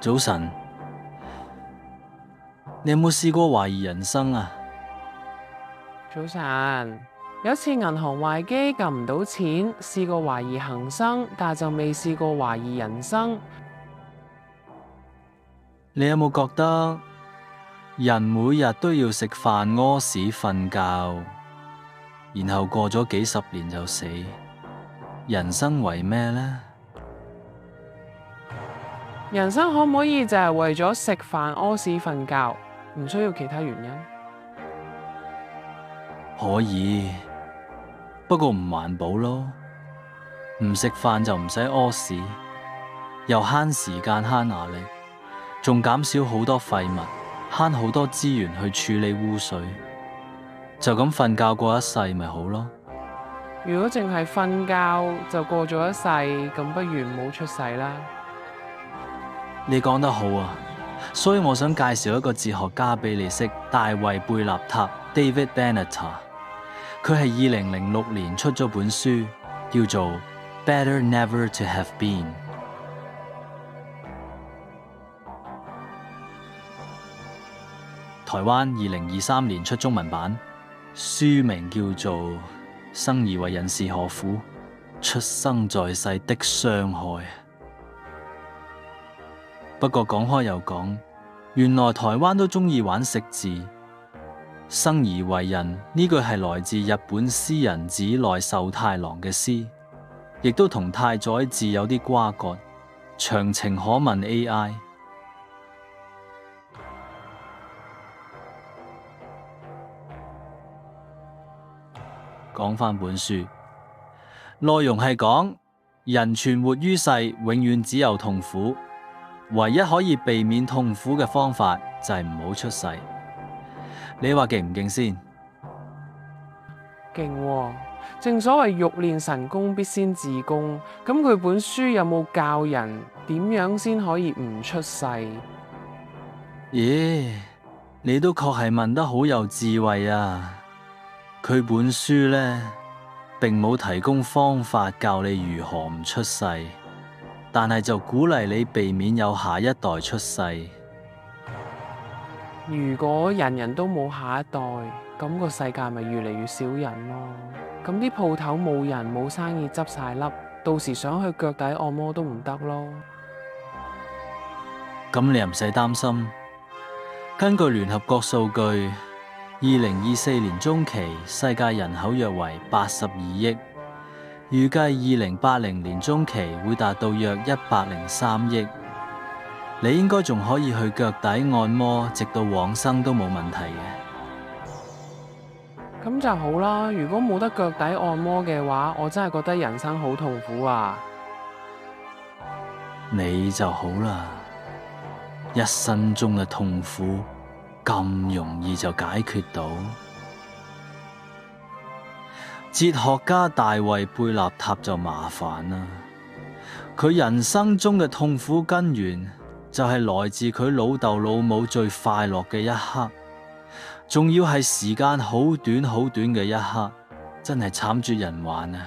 早晨，你有冇試過懷疑人生啊？早晨，有次銀行壞機撳唔到錢，試過懷疑恒生，但就未試過懷疑人生。你有冇覺得人每日都要食飯、屙屎、瞓覺，然後過咗幾十年就死？人生為咩呢？人生可唔可以就係為咗食飯、屙屎、瞓覺，唔需要其他原因？可以，不過唔環保咯。唔食飯就唔使屙屎，又慳時間慳壓力，仲減少好多廢物，慳好多資源去處理污水。就咁瞓覺過一世咪好咯。如果淨係瞓覺就過咗一世，咁不如唔好出世啦。你講得好啊，所以我想介紹一個哲學家俾你識，大衛貝納塔 David Benatar。佢係2006年出咗本書，叫做《Better Never to Have Been》。台灣2023年出中文版，書名叫做《生而為人是何苦？出生在世的傷害》。不過講開又講，原來台灣都鍾意玩食字。生而為人呢句係來自日本詩人寺內壽太郎嘅詩，亦都同太宰治有啲瓜葛。詳情可問 AI。講返本書，內容係講人存活於世，永遠只有痛苦。唯一可以避免痛苦嘅方法就係唔好出世。你話勁唔勁先？勁喎！正所謂欲練神功，必先自宮。咁佢本書有冇教人點樣先可以唔出世？咦，你都確係問得好有智慧啊！佢本書呢，並冇提供方法教你如何唔出世。但係就鼓勵你避免有下一代出世。如果人人都冇下一代，咁個世界咪越嚟越少人咯。咁啲鋪頭冇人冇生意執晒笠，到時想去腳底按摩都唔得咯。咁你又唔使擔心。根據聯合國數據，2024年中期世界人口約為82億。預計2080年中期會達到約103億，你應該仲可以去腳底按摩，直到往生都冇問題嘅。咁就好啦。如果冇得腳底按摩嘅話，我真係覺得人生好痛苦啊！你就好啦，一生中嘅痛苦咁容易就解決到。哲學家大衛貝納塔就麻煩啦，佢人生中嘅痛苦根源就係來自佢老豆老母最快樂嘅一刻，仲要係時間好短好短嘅一刻，真係慘絕人寰啊！